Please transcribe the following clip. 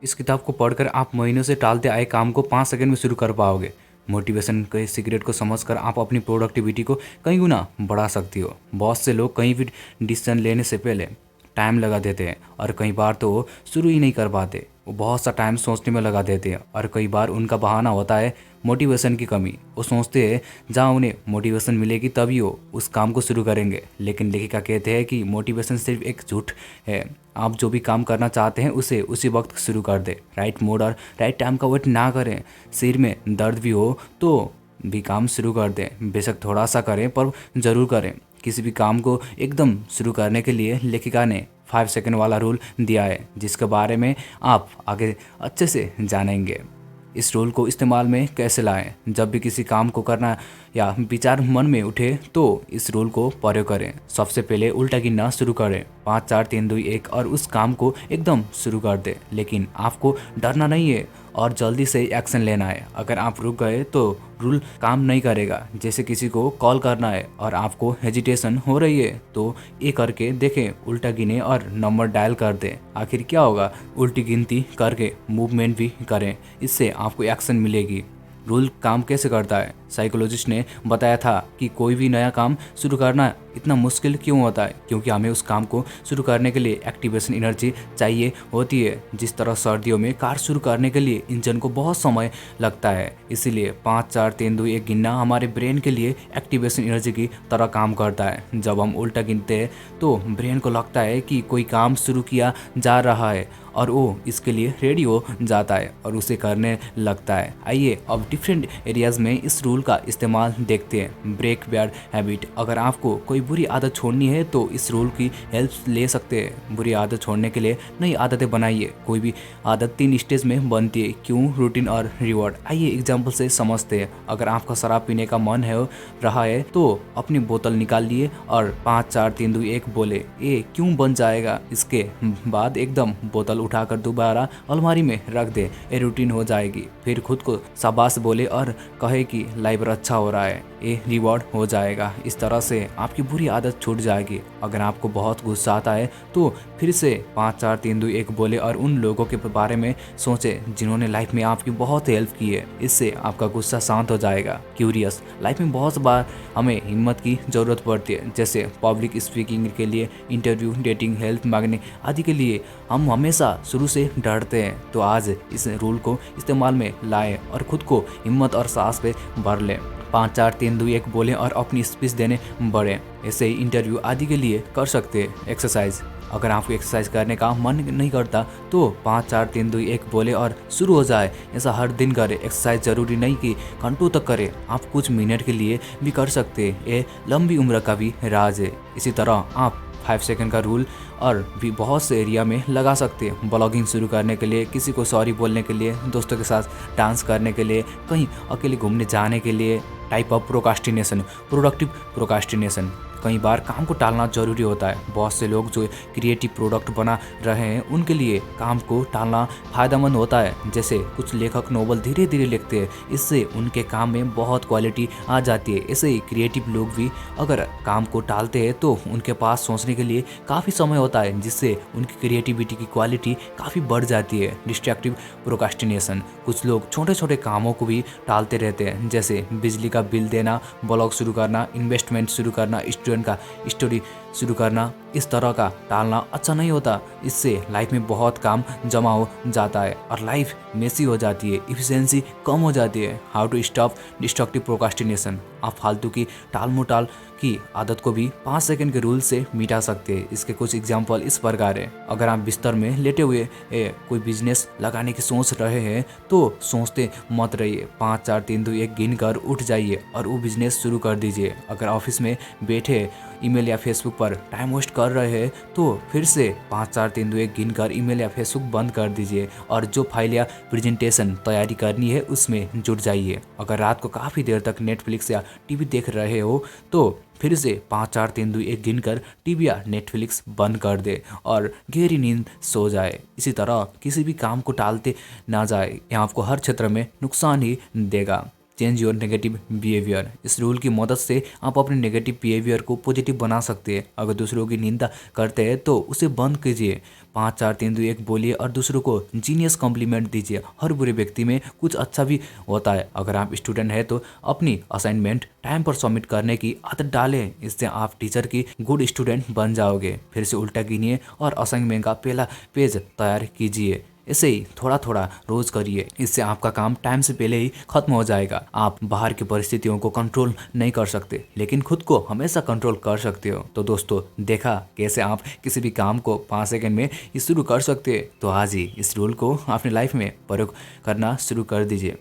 इस किताब को पढ़कर आप महीनों से टालते आए काम को 5 सेकंड में शुरू कर पाओगे। मोटिवेशन के सीक्रेट को समझकर आप अपनी प्रोडक्टिविटी को कई गुना बढ़ा सकती हो। बहुत से लोग कहीं भी डिसीजन लेने से पहले टाइम लगा देते हैं और कई बार तो वो शुरू ही नहीं कर पाते। वो बहुत सा टाइम सोचने में लगा देते हैं और कई बार उनका बहाना होता है मोटिवेशन की कमी। वो सोचते हैं जहाँ उन्हें मोटिवेशन मिलेगी तभी वो उस काम को शुरू करेंगे। लेकिन लेखिका कहते हैं कि मोटिवेशन सिर्फ एक झूठ है। आप जो भी काम करना चाहते हैं उसे उसी वक्त शुरू कर दें। राइट मूड और राइट टाइम का वेट ना करें। सिर में दर्द भी हो तो भी काम शुरू कर दें। बेशक थोड़ा सा करें पर ज़रूर करें। किसी भी काम को एकदम शुरू करने के लिए लेखिका ने 5 सेकंड वाला रूल दिया है, जिसके बारे में आप आगे अच्छे से जानेंगे। इस रूल को इस्तेमाल में कैसे लाएं? जब भी किसी काम को करना या विचार मन में उठे तो इस रूल को प्रयोग करें। सबसे पहले उल्टा गिनना शुरू करें, 5 4 3 2 1, और उस काम को एकदम शुरू कर दें। लेकिन आपको डरना नहीं है और जल्दी से एक्शन लेना है। अगर आप रुक गए तो रूल काम नहीं करेगा। जैसे किसी को कॉल करना है और आपको हेजिटेशन हो रही है तो ये करके देखें, उल्टा गिने और नंबर डायल कर दें। आखिर क्या होगा? उल्टी गिनती करके मूवमेंट भी करें, इससे आपको एक्शन मिलेगी। रूल काम कैसे करता है? साइकोलॉजिस्ट ने बताया था कि कोई भी नया काम शुरू करना इतना मुश्किल क्यों होता है, क्योंकि हमें उस काम को शुरू करने के लिए एक्टिवेशन एनर्जी चाहिए होती है। जिस तरह सर्दियों में कार शुरू करने के लिए इंजन को बहुत समय लगता है, इसीलिए 5 4 3 2 1 गिनना हमारे ब्रेन के लिए एक्टिवेशन एनर्जी की तरह काम करता है। जब हम उल्टा गिनते हैं तो ब्रेन को लगता है कि कोई काम शुरू किया जा रहा है और वो इसके लिए रेडी हो जाता है और उसे करने लगता है। आइए अब डिफरेंट एरियाज में इस रूल का इस्तेमाल देखते हैं। Break bad habit. अगर आपको कोई बुरी आदत छोड़नी है तो इस रूल की हेल्प ले सकते हैं। बुरी आदत छोड़ने के लिए नई आदतें बनाइए। कोई भी आदत 3 स्टेज में बनती है, क्यों, रूटीन और रिवॉर्ड। आइए एग्जाम्पल से समझते हैं। अगर आपका शराब पीने का मन है रहा है तो अपनी बोतल निकाल लिए और 5 4 3 2 1 बोले, ये क्यों बन जाएगा। इसके बाद एकदम बोतल उठाकर दोबारा अलमारी में रख दे, ये रूटीन हो जाएगी। फिर खुद को शाबाश बोले और कहे कि लाइफ अच्छा हो रहा है, ये रिवॉर्ड हो जाएगा। इस तरह से आपकी बुरी आदत छूट जाएगी। अगर आपको बहुत गुस्सा आता है तो फिर से 5 4 3 2 1 बोले और उन लोगों के बारे में सोचे जिन्होंने लाइफ में आपकी बहुत हेल्प की है। इससे आपका गुस्सा शांत हो जाएगा। क्यूरियस। लाइफ में बहुत बार हमें हिम्मत की ज़रूरत पड़ती है, जैसे पब्लिक स्पीकिंग के लिए, इंटरव्यू, डेटिंग, हेल्प मांगने आदि के लिए हम हमेशा शुरू से डरते हैं। तो आज इस रूल को इस्तेमाल में लाएं और खुद को हिम्मत और साहस पे भर लें। 5 4 3 2 1 बोलें और अपनी स्पीच देने बढ़ें। ऐसे ही इंटरव्यू आदि के लिए कर सकते हैं। एक्सरसाइज। अगर आपको एक्सरसाइज करने का मन नहीं करता तो 5 4 3 2 1 बोले और शुरू हो जाए। ऐसा हर दिन करें। एक्सरसाइज जरूरी नहीं कि घंटों तक करें, आप कुछ मिनट के लिए भी कर सकते हैं। ये लंबी उम्र का भी राज है। इसी तरह आप 5 सेकंड का रूल और भी बहुत से एरिया में लगा सकते हैं। ब्लॉगिंग शुरू करने के लिए, किसी को सॉरी बोलने के लिए, दोस्तों के साथ डांस करने के लिए, कहीं अकेले घूमने जाने के लिए। Type of procrastination. Productive procrastination. कई बार काम को टालना जरूरी होता है। बहुत से लोग जो क्रिएटिव प्रोडक्ट बना रहे हैं उनके लिए काम को टालना फायदेमंद होता है। जैसे कुछ लेखक नोवेल धीरे धीरे लिखते हैं, इससे उनके काम में बहुत क्वालिटी आ जाती है। ऐसे ही क्रिएटिव लोग भी अगर काम को टालते हैं तो उनके पास सोचने के लिए काफ़ी समय होता है, जिससे उनकी क्रिएटिविटी की क्वालिटी काफ़ी बढ़ जाती है। Destructive procrastination. कुछ लोग छोटे छोटे कामों को भी टालते रहते हैं, जैसे बिजली का बिल देना, ब्लॉग शुरू करना, इन्वेस्टमेंट शुरू करना, स्टूडेंट का स्टोरी शुरू करना। इस तरह का टालना अच्छा नहीं होता। इससे लाइफ में बहुत काम जमा हो जाता है और लाइफ मेसी हो जाती है, इफिशिएंसी कम हो जाती है। How to stop destructive procrastination. आप फालतू की टाल मुटाल की आदत को भी 5 सेकंड के रूल से मिटा सकते हैं। इसके कुछ एग्जाम्पल इस प्रकार है। अगर आप बिस्तर में लेटे हुए कोई बिजनेस लगाने की सोच रहे हैं तो सोचते मत रहिए। 5 4 3 2 1 गिन कर उठ जाइए और वो बिजनेस शुरू कर दीजिए। अगर ऑफिस में बैठे ईमेल या फेसबुक पर टाइम वेस्ट कर रहे हैं तो फिर से 5 4 3 2 1 गिन कर ईमेल या फेसबुक बंद कर दीजिए और जो फाइल या प्रेजेंटेशन तैयारी करनी है उसमें जुट जाइए। अगर रात को काफ़ी देर तक नेटफ्लिक्स या टीवी देख रहे हो तो फिर से 5 4 3 2 1 गिनकर टीवी या नेटफ्लिक्स बंद कर दे और गहरी नींद सो जाए। इसी तरह किसी भी काम को टालते ना जाए, यह आपको हर क्षेत्र में नुकसान ही देगा। Change your negative behaviour. इस रूल की मदद से आप अपने नेगेटिव बिहेवियर को पॉजिटिव बना सकते हैं। अगर दूसरों की निंदा करते हैं तो उसे बंद कीजिए, 5 4 3 2 1 बोलिए और दूसरों को जीनियस कॉम्प्लीमेंट दीजिए। हर बुरे व्यक्ति में कुछ अच्छा भी होता है। अगर आप स्टूडेंट हैं तो अपनी असाइनमेंट टाइम पर सबमिट करने की आदत डालें, इससे आप टीचर की गुड स्टूडेंट बन जाओगे। फिर से उल्टा गिनिए और असाइनमेंट का पहला पेज तैयार कीजिए। ऐसे ही थोड़ा थोड़ा रोज करिए, इससे आपका काम टाइम से पहले ही खत्म हो जाएगा। आप बाहर की परिस्थितियों को कंट्रोल नहीं कर सकते, लेकिन खुद को हमेशा कंट्रोल कर सकते हो। तो दोस्तों, देखा कैसे आप किसी भी काम को 5 सेकंड में ही शुरू कर सकते हैं। तो आज ही इस रूल को अपनी लाइफ में प्रयोग करना शुरू कर दीजिए।